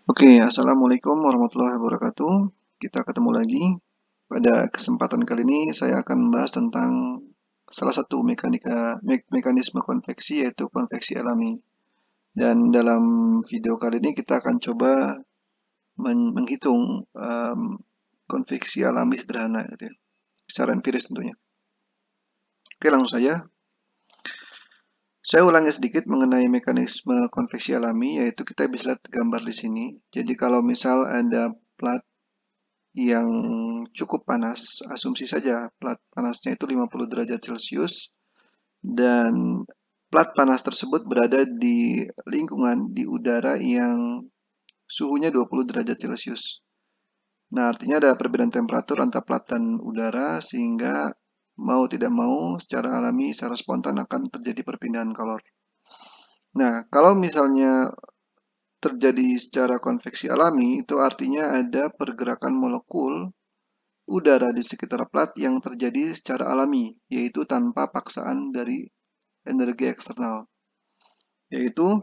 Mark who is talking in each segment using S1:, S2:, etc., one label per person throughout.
S1: Oke, Assalamualaikum warahmatullahi wabarakatuh. Kita ketemu lagi. Pada kesempatan kali ini saya akan membahas tentang salah satu mekanisme konveksi yaitu konveksi alami. Dan dalam video kali ini kita akan coba menghitung konveksi alami sederhana gitu ya, secara empiris tentunya. Oke, langsung saja. Saya ulangi sedikit mengenai mekanisme konveksi alami, yaitu kita bisa lihat gambar di sini. Jadi kalau misal ada plat yang cukup panas, asumsi saja plat panasnya itu 50 derajat Celcius dan plat panas tersebut berada di lingkungan di udara yang suhunya 20 derajat Celcius. Nah, artinya ada perbedaan temperatur antara plat dan udara sehingga mau tidak mau secara alami, secara spontan akan terjadi perpindahan kalor. Nah, kalau misalnya terjadi secara konveksi alami, itu artinya ada pergerakan molekul udara di sekitar plat yang terjadi secara alami, yaitu tanpa paksaan dari energi eksternal. Yaitu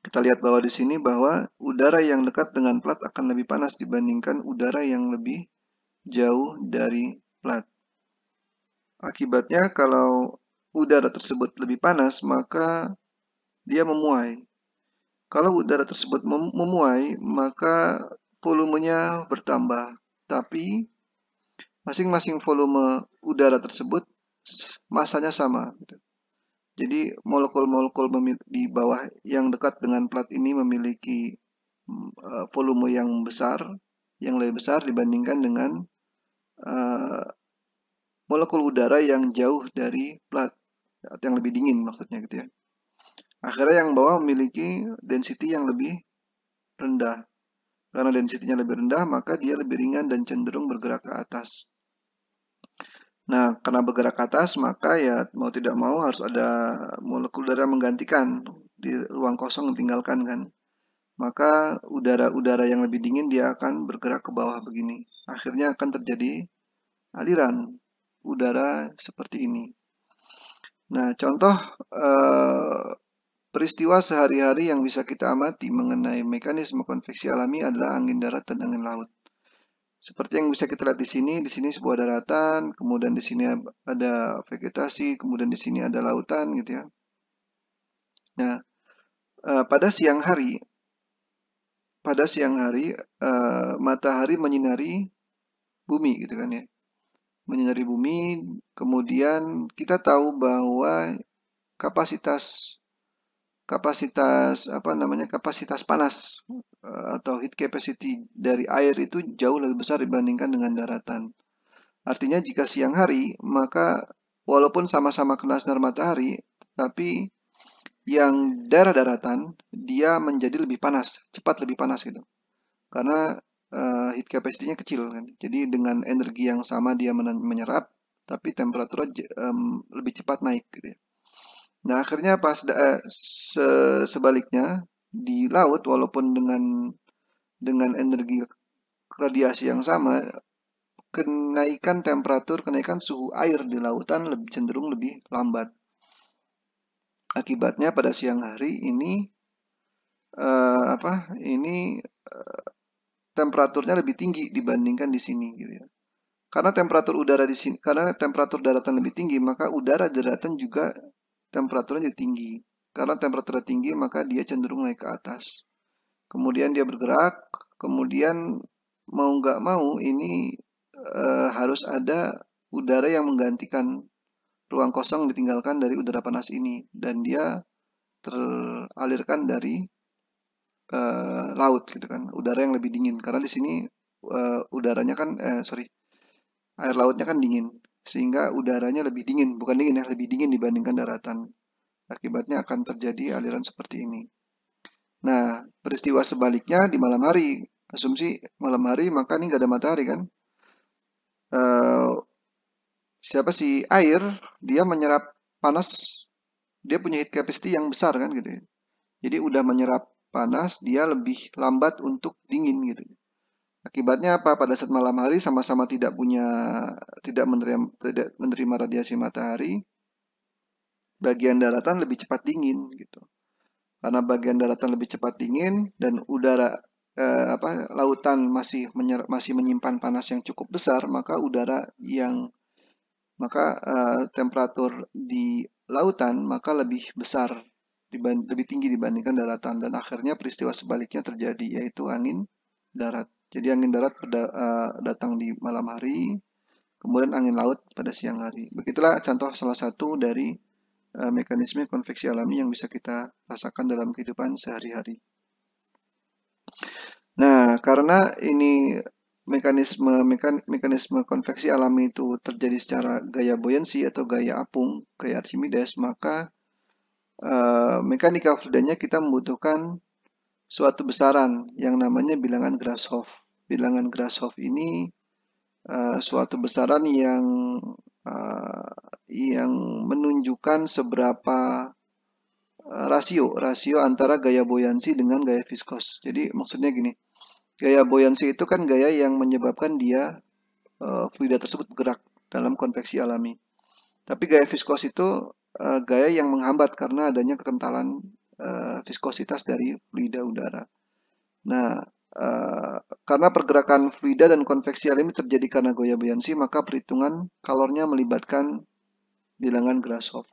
S1: kita lihat bahwa di sini bahwa udara yang dekat dengan plat akan lebih panas dibandingkan udara yang lebih jauh dari plat. Akibatnya kalau udara tersebut lebih panas, maka dia memuai. Kalau udara tersebut memuai, maka volumenya bertambah. Tapi masing-masing volume udara tersebut masanya sama. Jadi molekul-molekul di bawah yang dekat dengan plat ini memiliki volume yang lebih besar dibandingkan dengan uh, molekul udara yang jauh dari plat, yang lebih dingin maksudnya gitu ya. Akhirnya yang bawah memiliki density yang lebih rendah. Karena density-nya lebih rendah, maka dia lebih ringan dan cenderung bergerak ke atas. Nah, karena bergerak ke atas, maka ya mau tidak mau harus ada molekul udara menggantikan di ruang kosong ditinggalkan kan. Maka udara-udara yang lebih dingin dia akan bergerak ke bawah begini. Akhirnya akan terjadi aliran udara seperti ini. Nah, contoh peristiwa sehari-hari yang bisa kita amati mengenai mekanisme konveksi alami adalah angin darat dan angin laut. Seperti yang bisa kita lihat di sini sebuah daratan, kemudian di sini ada vegetasi, kemudian di sini ada lautan gitu ya. Nah, pada siang hari matahari menyinari bumi gitu kan ya. Menyinari bumi, kemudian kita tahu bahwa kapasitas kapasitas panas atau heat capacity dari air itu jauh lebih besar dibandingkan dengan daratan. Artinya jika siang hari, maka walaupun sama-sama kena sinar matahari, tapi yang daerah daratan dia menjadi lebih panas, cepat lebih panas gitu. Karena heat capacity-nya kecil kan. Jadi dengan energi yang sama dia menyerap, tapi temperaturnya lebih cepat naik gitu ya. Nah, akhirnya sebaliknya di laut walaupun dengan energi radiasi yang sama, kenaikan suhu air di lautan cenderung lebih lambat. Akibatnya pada siang hari ini eh, apa? Ini temperaturnya lebih tinggi dibandingkan di sini gitu ya. Karena temperatur daratan lebih tinggi, maka udara daratan juga temperaturnya jadi tinggi. Karena temperaturnya tinggi, maka dia cenderung naik ke atas. Kemudian dia bergerak, kemudian mau nggak mau ini harus ada udara yang menggantikan ruang kosong ditinggalkan dari udara panas ini dan dia teralirkan dari laut gitu kan, udara yang lebih dingin karena di sini udaranya kan air lautnya kan dingin sehingga udaranya lebih dingin, bukan dingin ya, lebih dingin dibandingkan daratan. Akibatnya akan terjadi aliran seperti ini. Nah, peristiwa sebaliknya di malam hari, asumsi malam hari maka ini nggak ada matahari kan. Eh, Siapa sih air, dia menyerap panas, dia punya heat capacity yang besar kan gitu ya. Jadi udah menyerap panas, dia lebih lambat untuk dingin gitu. Akibatnya apa? Pada saat malam hari sama-sama tidak menerima radiasi matahari, bagian daratan lebih cepat dingin gitu. karena bagian daratan lebih cepat dingin dan udara lautan masih menyimpan panas yang cukup besar, maka temperatur di lautan maka lebih besar, lebih tinggi dibandingkan daratan, dan akhirnya peristiwa sebaliknya terjadi, yaitu angin darat. Jadi angin darat datang di malam hari, kemudian angin laut pada siang hari. Begitulah contoh salah satu dari mekanisme konveksi alami yang bisa kita rasakan dalam kehidupan sehari-hari. Nah, karena ini mekanisme konveksi alami itu terjadi secara gaya buoyancy atau gaya apung, gaya Archimedes, maka mekanika fluidanya kita membutuhkan suatu besaran yang namanya bilangan Grashof. Bilangan Grashof ini suatu besaran yang menunjukkan seberapa rasio antara gaya buoyancy dengan gaya viskos. Jadi maksudnya gini, gaya buoyancy itu kan gaya yang menyebabkan dia fluida tersebut bergerak dalam konveksi alami. Tapi gaya viskos itu gaya yang menghambat karena adanya kekentalan viskositas dari fluida udara. Nah, karena pergerakan fluida dan konveksi alami terjadi karena gaya buoyancy, maka perhitungan kalornya melibatkan bilangan Grashof.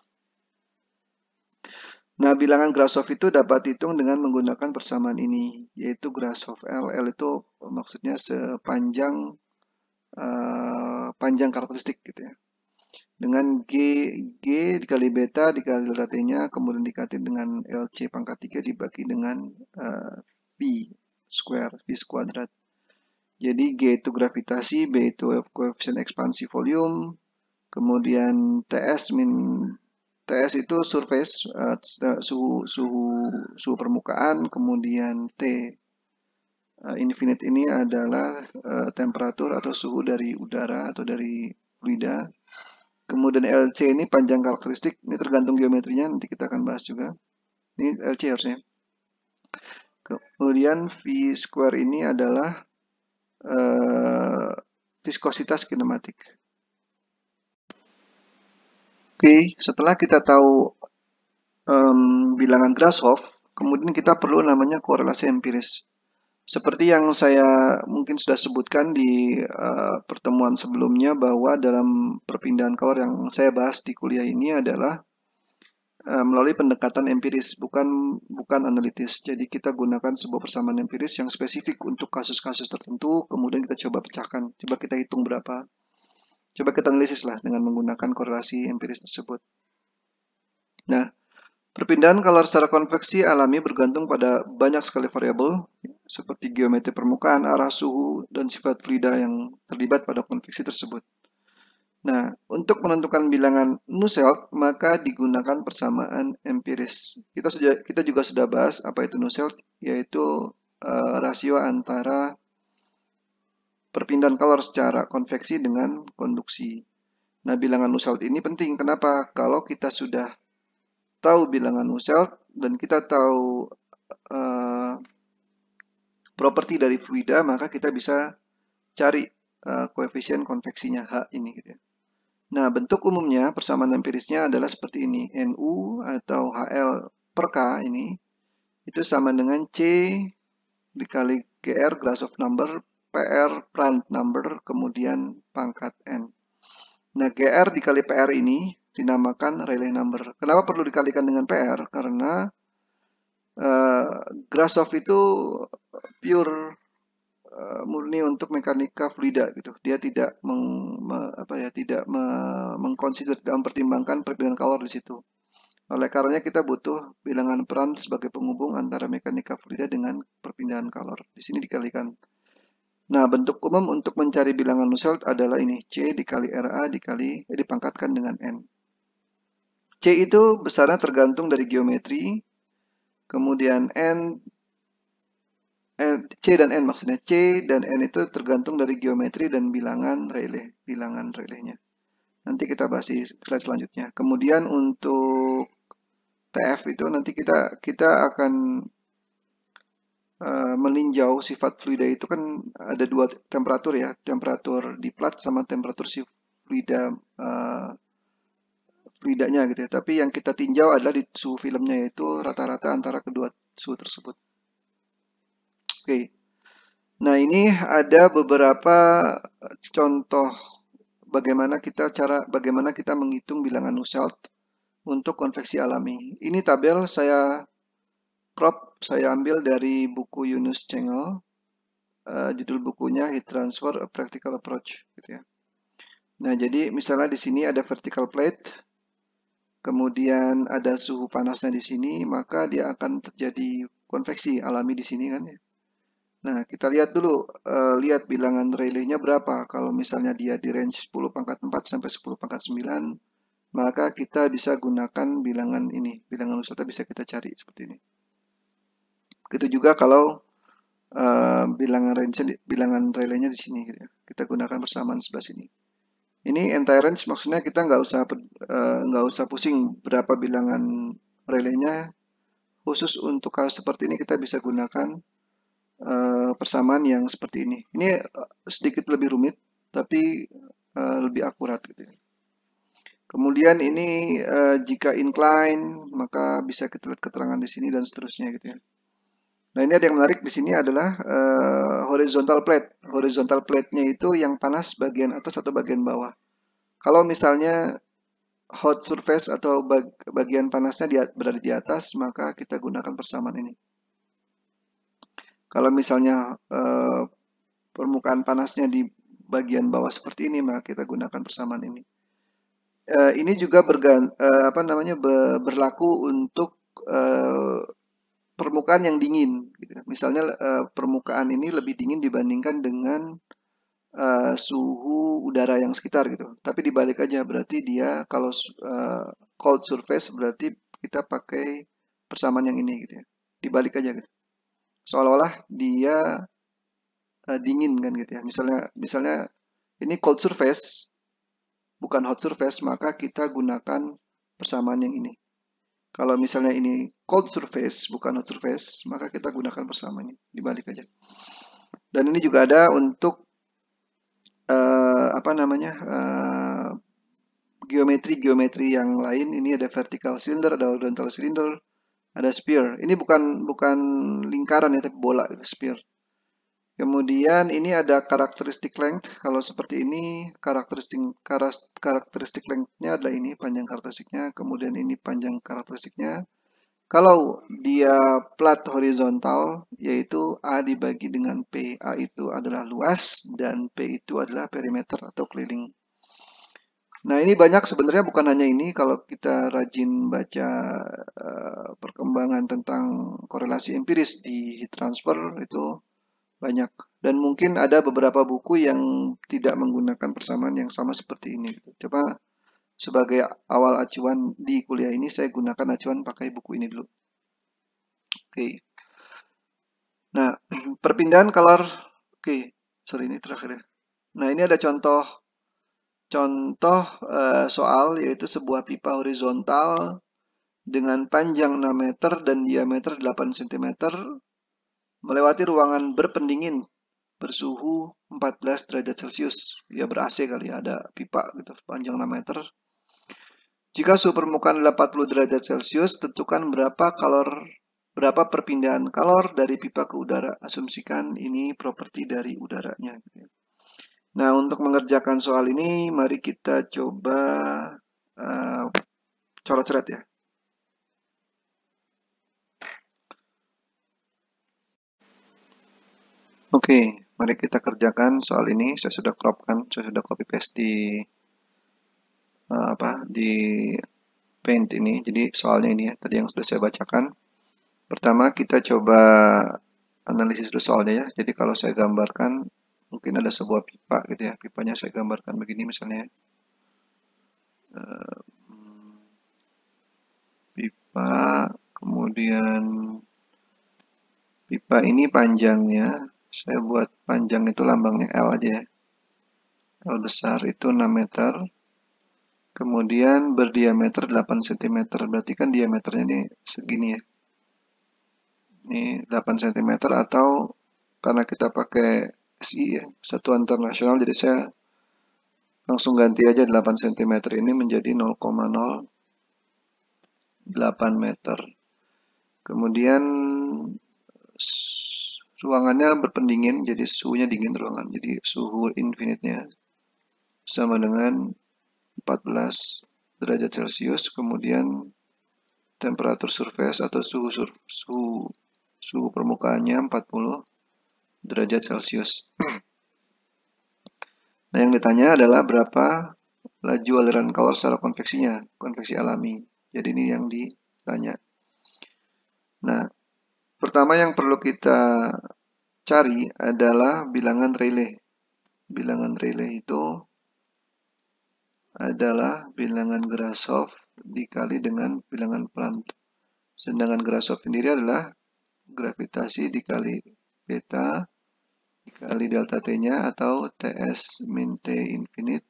S1: Nah, bilangan Grashof itu dapat dihitung dengan menggunakan persamaan ini, yaitu Grashof L. L itu maksudnya sepanjang panjang karakteristik gitu ya. Dengan G dikali beta dikali delta T-nya, kemudian dikali dengan LC pangkat 3 dibagi dengan V square, V kuadrat. Jadi G itu gravitasi, B itu koefisien ekspansi volume, kemudian TS itu surface, suhu permukaan, kemudian T infinite ini adalah temperatur atau suhu dari udara atau dari fluida. Kemudian LC ini panjang karakteristik, ini tergantung geometrinya, nanti kita akan bahas juga. Ini LC harusnya. Kemudian V square ini adalah viskositas kinematik. Oke, setelah kita tahu bilangan Grashof, kemudian kita perlu namanya korelasi empiris. Seperti yang saya mungkin sudah sebutkan di pertemuan sebelumnya, bahwa dalam perpindahan kalor yang saya bahas di kuliah ini adalah melalui pendekatan empiris, bukan analitis. Jadi kita gunakan sebuah persamaan empiris yang spesifik untuk kasus-kasus tertentu, kemudian kita coba pecahkan, coba kita hitung berapa, coba kita analisis lah dengan menggunakan korelasi empiris tersebut. Nah, perpindahan kalor secara konveksi alami bergantung pada banyak sekali variabel, seperti geometri permukaan, arah suhu, dan sifat fluida yang terlibat pada konveksi tersebut. Nah, untuk menentukan bilangan Nusselt, maka digunakan persamaan empiris. Kita juga sudah bahas apa itu Nusselt, yaitu rasio antara perpindahan kalor secara konveksi dengan konduksi. Nah, bilangan Nusselt ini penting. Kenapa? Kalau kita sudah tahu bilangan Nusselt dan kita tahu properti dari fluida, maka kita bisa cari koefisien konveksinya H ini gitu ya. Nah, bentuk umumnya persamaan empirisnya adalah seperti ini. NU atau HL per K ini itu sama dengan C dikali GR Grashof number, PR Prandtl number, kemudian pangkat N. Nah, GR dikali PR ini dinamakan Rayleigh number. Kenapa perlu dikalikan dengan PR? Karena Grashof itu pure murni untuk mekanika fluida gitu. Dia tidak mempertimbangkan perbedaan kalor di situ. Oleh karenanya kita butuh bilangan Prandtl sebagai penghubung antara mekanika fluida dengan perpindahan kalor. Di sini dikalikan. Nah, bentuk umum untuk mencari bilangan Nusselt adalah ini, C dikali RA dipangkatkan dengan N. C itu besarnya tergantung dari geometri, kemudian C dan N maksudnya. C dan N itu tergantung dari geometri dan bilangan Rayleigh-nya. Nanti kita bahas di slide selanjutnya. Kemudian untuk TF itu nanti kita akan meninjau sifat fluida itu kan ada dua temperatur ya. Temperatur di plat sama temperatur si fluida fluidanya gitu ya. Tapi yang kita tinjau adalah di suhu filmnya, yaitu rata-rata antara kedua suhu tersebut. Oke. Nah, ini ada beberapa contoh bagaimana kita menghitung bilangan Nusselt untuk konveksi alami. Ini tabel saya ambil dari buku Yunus Cengel. Judul bukunya Heat Transfer: A Practical Approach gitu ya. Nah, jadi misalnya di sini ada vertical plate, kemudian ada suhu panasnya di sini, maka dia akan terjadi konveksi alami di sini kan ya. Nah, kita lihat dulu, lihat bilangan Rayleigh-nya berapa. Kalau misalnya dia di range 10 pangkat 4 sampai 10 pangkat 9, maka kita bisa gunakan bilangan ini. Bilangan Nusselt bisa kita cari seperti ini. Begitu juga kalau bilangan Rayleigh-nya di sini gitu ya. Kita gunakan persamaan sebelah sini. Ini entire range maksudnya kita nggak usah pusing berapa bilangan Rayleigh-nya. Khusus untuk hal seperti ini kita bisa gunakan persamaan yang seperti ini. Ini sedikit lebih rumit, tapi lebih akurat gitu ya. Kemudian ini jika incline, maka bisa kita lihat keterangan di sini dan seterusnya gitu ya. Nah, ini ada yang menarik di sini adalah horizontal plate. Horizontal plate-nya itu yang panas bagian atas atau bagian bawah. Kalau misalnya hot surface atau bagian panasnya berada di atas, maka kita gunakan persamaan ini. Kalau misalnya permukaan panasnya di bagian bawah seperti ini, maka kita gunakan persamaan ini. Ini juga berlaku untuk permukaan yang dingin. Gitu. Misalnya permukaan ini lebih dingin dibandingkan dengan suhu udara yang sekitar gitu. Tapi dibalik aja, berarti dia kalau cold surface berarti kita pakai persamaan yang ini gitu ya. Dibalik aja gitu. Seolah-olah dia dingin kan gitu ya. Misalnya ini cold surface bukan hot surface, maka kita gunakan persamaan yang ini. Kalau misalnya ini cold surface bukan hot surface, maka kita gunakan persamaan ini. Dibalik aja. Dan ini juga ada untuk geometri yang lain. Ini ada vertical cylinder, ada horizontal cylinder, ada sphere. Ini bukan lingkaran ya, tapi bola gitu, sphere. Kemudian ini ada karakteristik length. Kalau seperti ini karakteristik length-nya adalah ini panjang karakteristiknya. Kemudian ini panjang karakteristiknya. Kalau dia flat horizontal, yaitu A dibagi dengan P. A itu adalah luas dan P itu adalah perimeter atau keliling. Nah, ini banyak sebenarnya, bukan hanya ini. Kalau kita rajin baca perkembangan tentang korelasi empiris di heat transfer itu banyak. Dan mungkin ada beberapa buku yang tidak menggunakan persamaan yang sama seperti ini. Coba sebagai awal acuan di kuliah ini saya gunakan acuan pakai buku ini dulu. Oke. Nah, perpindahan color. Oke, sorry ini terakhir ya. Nah, ini ada contoh soal, yaitu sebuah pipa horizontal dengan panjang 6 meter dan diameter 8 cm melewati ruangan berpendingin bersuhu 14 derajat Celcius. Ya ber-AC kali ya, ada pipa gitu panjang 6 meter. Jika suhu permukaan 80 derajat Celcius, tentukan berapa perpindahan kalor dari pipa ke udara. Asumsikan ini properti dari udaranya. Nah, untuk mengerjakan soal ini, mari kita coba coret-coret ya. Oke, mari kita kerjakan soal ini. Saya sudah crop kan, saya sudah copy paste di Paint ini. Jadi soalnya ini ya, tadi yang sudah saya bacakan. Pertama kita coba analisis dulu soalnya ya. Jadi kalau saya gambarkan, mungkin ada sebuah pipa gitu ya. Pipanya saya gambarkan begini misalnya. Pipa, kemudian pipa ini panjangnya, saya buat panjang itu lambangnya L aja ya. L besar itu 6 meter. Kemudian berdiameter 8 cm. Berarti kan diameternya ini segini ya. Ini 8 cm atau karena kita pakai SI ya, Satuan Internasional, jadi saya langsung ganti aja 8 cm ini menjadi 0,08 meter. Kemudian ruangannya berpendingin, jadi suhunya dingin ruangan. Jadi suhu infinite-nya sama dengan 14 derajat Celcius. Kemudian temperatur surface atau suhu permukaannya 40 derajat Celcius. Nah, yang ditanya adalah berapa laju aliran kalor secara konveksinya, konveksi alami. Jadi ini yang ditanya. Nah, pertama yang perlu kita cari adalah bilangan Rayleigh. Bilangan Rayleigh itu adalah bilangan Grashof dikali dengan bilangan Planck. Sedangkan Grashof sendiri adalah gravitasi dikali beta dikali delta T-nya atau TS min T infinite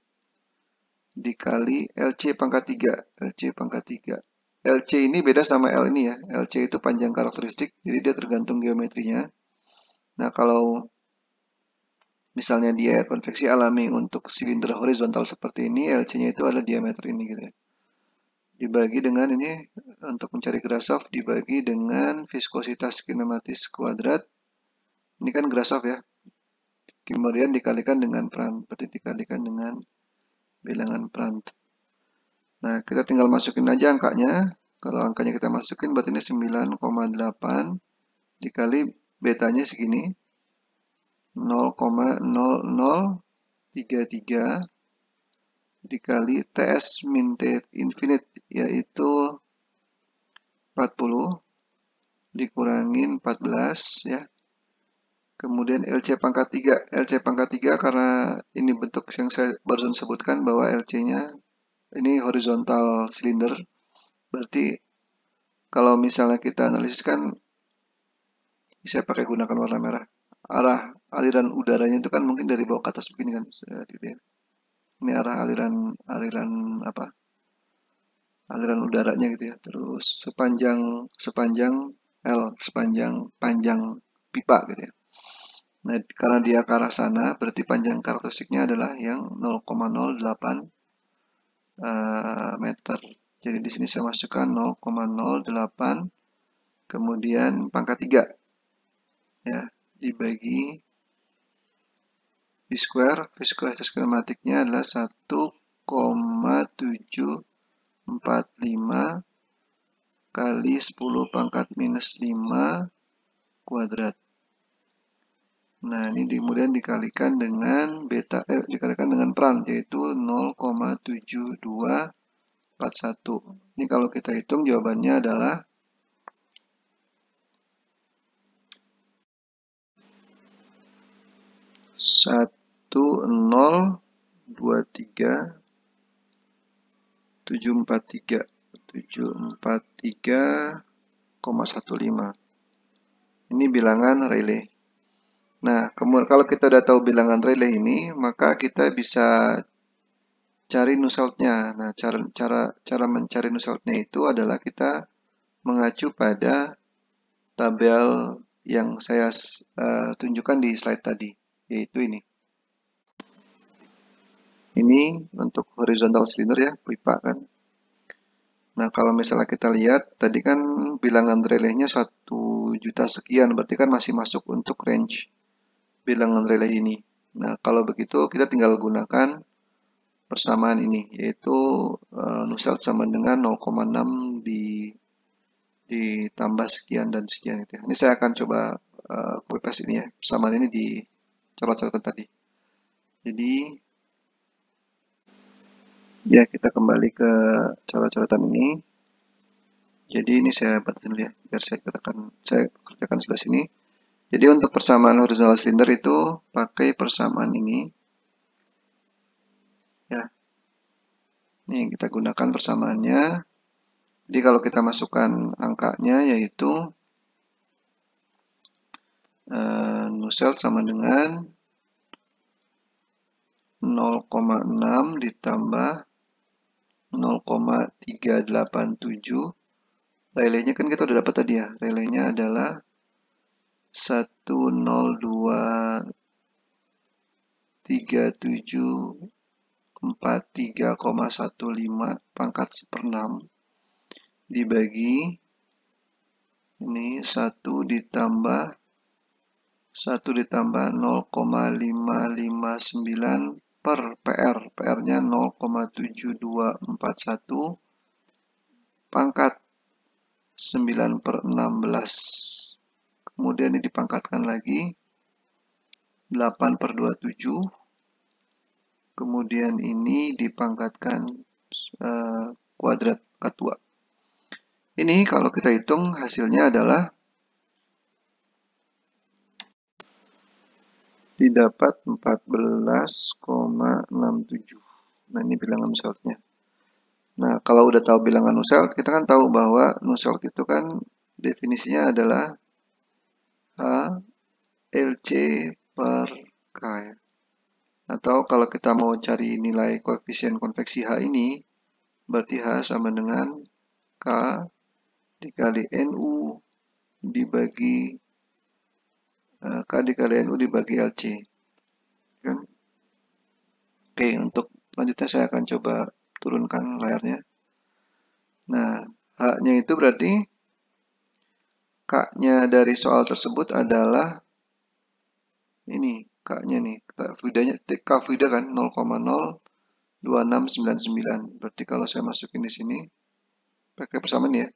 S1: dikali LC pangkat 3. LC pangkat 3. LC ini beda sama L ini ya. LC itu panjang karakteristik, jadi dia tergantung geometrinya. Nah, kalau misalnya dia konveksi alami untuk silinder horizontal seperti ini, LC-nya itu adalah diameter ini gitu ya. Dibagi dengan ini, untuk mencari Grashof, dibagi dengan viskositas kinematis kuadrat. Ini kan Grashof ya. Kemudian dikalikan dengan Prandtl, berarti dikalikan dengan bilangan Prandtl. Nah, kita tinggal masukin aja angkanya. Kalau angkanya kita masukin, berarti ini 9,8 dikali betanya segini. 0,0033 dikali TS min T infinite, yaitu 40 dikurangin 14 ya. Kemudian LC pangkat 3. LC pangkat 3 karena ini bentuk yang saya barusan sebutkan bahwa LC-nya ini horizontal silinder. Berarti kalau misalnya kita analisis kan saya pakai gunakan warna merah. Arah aliran udaranya itu kan mungkin dari bawah ke atas begini kan. Ini arah aliran apa? Aliran udaranya gitu ya. Terus sepanjang panjang pipa gitu ya. Nah, karena dia ke arah sana, berarti panjang karakteristiknya adalah yang 0,08 meter. Jadi di sini saya masukkan 0,08 kemudian pangkat 3 ya, dibagi V square. Viskositas kinematiknya adalah 1,745 kali 10 pangkat minus 5 kuadrat. Nah, ini kemudian dikalikan dengan dikalikan dengan Prandtl, yaitu 0,7241. Ini kalau kita hitung jawabannya adalah 1,023,743,743,15. Ini bilangan Rayleigh. Nah, kemudian kalau kita udah tahu bilangan Rayleigh ini, maka kita bisa cari Nusselt-nya. Nah, cara mencari Nusselt-nya itu adalah kita mengacu pada tabel yang saya tunjukkan di slide tadi, yaitu ini. Ini untuk horizontal cylinder ya, pipa kan. Nah, kalau misalnya kita lihat, tadi kan bilangan Rayleigh-nya 1 juta sekian, berarti kan masih masuk untuk range bilangan Rayleigh ini. Nah, kalau begitu kita tinggal gunakan persamaan ini, yaitu Nusselt sama dengan 0,6 ditambah sekian dan sekian gitu ya. Ini saya akan coba copy paste ini ya, persamaan ini di coret-coretan tadi. Jadi ya, kita kembali ke coret-coretan ini. Jadi ini saya batasin dulu ya, biar saya kerjakan sebelah sini. Jadi untuk persamaan horizontal cylinder itu pakai persamaan ini. Ya. Ini kita gunakan persamaannya. Jadi kalau kita masukkan angkanya yaitu Nusselt sama dengan 0,6 ditambah 0,387. Rayleigh-nya kan kita udah dapat tadi ya. Rayleigh-nya adalah 10237,5 43,15 pangkat 1/6 dibagi ini 1 ditambah 0,559 per PR. PR-nya 0,7241 pangkat 9/16. Kemudian ini dipangkatkan lagi 8/27. Kemudian ini dipangkatkan kuadrat kedua. Ini kalau kita hitung hasilnya adalah didapat 14,67. Nah, ini bilangan Nusselt-nya. Nah, kalau udah tahu bilangan Nusselt, kita kan tahu bahwa Nusselt itu kan definisinya adalah H LC per K. Atau kalau kita mau cari nilai koefisien konveksi H ini, berarti H sama dengan K dikali NU dibagi K dikali NU dibagi LC. Kan? Oke, untuk selanjutnya saya akan coba turunkan layarnya. Nah, H-nya itu berarti K-nya dari soal tersebut adalah ini, K-nya nih. K Vida kan 0,02699. Berarti kalau saya masukin di sini, pakai persamaan ya.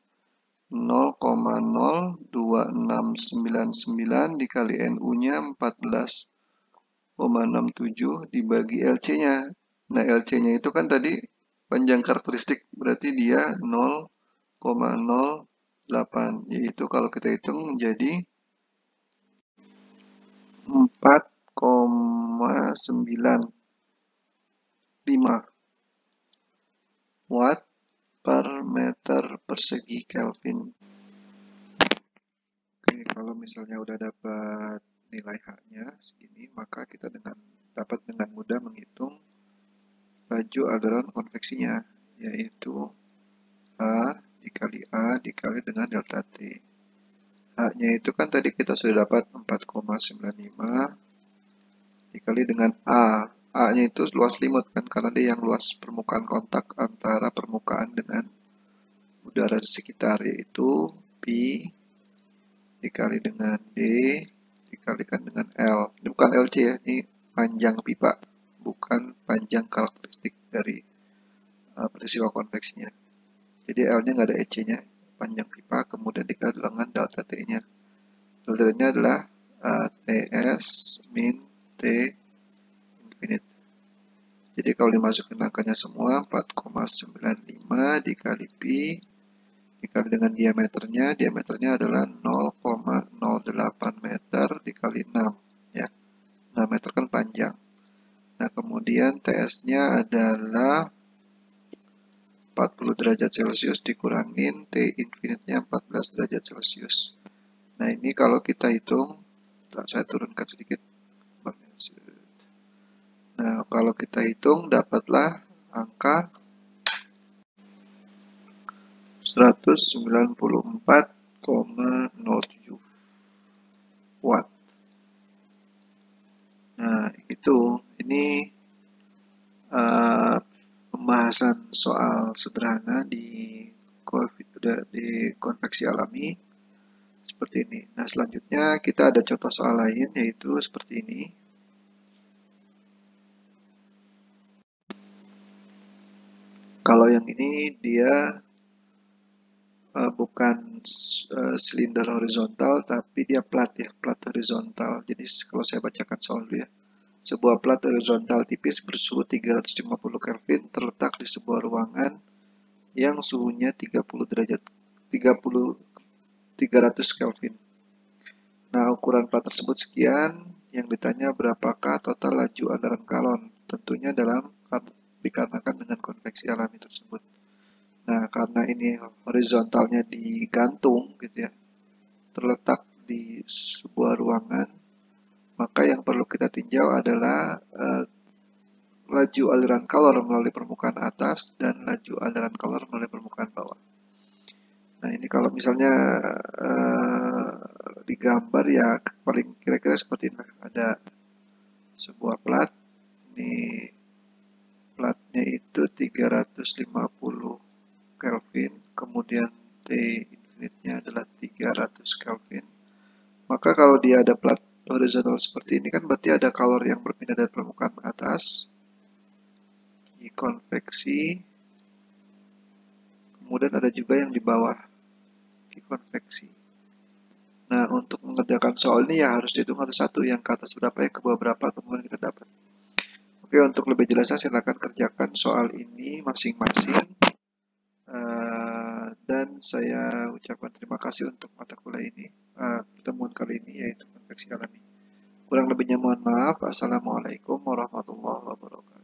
S1: 0,02699 dikali NU-nya 14,67 dibagi LC-nya. Nah, LC-nya itu kan tadi panjang karakteristik, berarti dia 0,08, yaitu kalau kita hitung menjadi 4,95 watt per meter persegi Kelvin. Oke, kalau misalnya udah dapat nilai H-nya segini, maka kita dapat dengan mudah menghitung laju aliran konveksinya, yaitu H dikali A dikali dengan delta T. H-nya itu kan tadi kita sudah dapat 4,95 dikali dengan A. A-nya itu luas limut kan, karena dia yang luas permukaan kontak antara permukaan dengan udara di sekitar, yaitu Pi dikali dengan D dikalikan dengan L. Ini bukan LC ya, ini panjang pipa, bukan panjang karakteristik dari peristiwa konveksinya. Jadi L-nya nggak ada EC-nya, panjang pipa, kemudian dikali dengan delta T-nya. Delta T-nya adalah TS min T infinite. Jadi kalau dimasukin angkanya semua, 4,95 dikali Pi dikali dengan diameternya adalah 0,08 meter dikali 6 ya. 6 meter kan panjang. Nah, kemudian TS-nya adalah 40 derajat Celcius dikurangin T infinite-nya 14 derajat Celcius. Nah, ini kalau kita hitung, saya turunkan sedikit. Nah, kalau kita hitung dapatlah angka 194,07 watt. Nah, ini pembahasan soal sederhana di konveksi alami seperti ini. Nah, selanjutnya kita ada contoh soal lain, yaitu seperti ini. Kalau yang ini dia bukan silinder horizontal, tapi dia plat ya, plat horizontal. Jadi kalau saya bacakan soal dulu ya. Sebuah plat horizontal tipis bersuhu 350 Kelvin terletak di sebuah ruangan yang suhunya 30 derajat 300 Kelvin. Nah, ukuran plat tersebut sekian, yang ditanya berapakah total laju aliran kalon, tentunya dikarenakan dengan konveksi alami tersebut. Nah, karena ini horizontalnya digantung gitu ya, terletak di sebuah ruangan, maka yang perlu kita tinjau adalah laju aliran kalor melalui permukaan atas dan laju aliran kalor melalui permukaan bawah. Nah, ini kalau misalnya digambar ya paling kira-kira seperti ini. Ada sebuah plat, ini platnya itu 350 Kelvin, kemudian T infinite-nya adalah 300 Kelvin. Maka kalau dia ada plat horizontal seperti ini kan berarti ada kalor yang berpindah dari permukaan ke atas, Q konveksi, kemudian ada juga yang di bawah, Q konveksi. Nah, untuk mengerjakan soal ini ya harus dihitung satu-satu, yang ke atas berapa, yang ke bawah berapa, kemudian kita dapat. Oke, untuk lebih jelasnya silakan kerjakan soal ini masing-masing. Dan saya ucapkan terima kasih untuk mata kuliah ini, pertemuan kali ini yaitu konveksi alami. Kurang lebihnya mohon maaf. Assalamualaikum warahmatullahi wabarakatuh.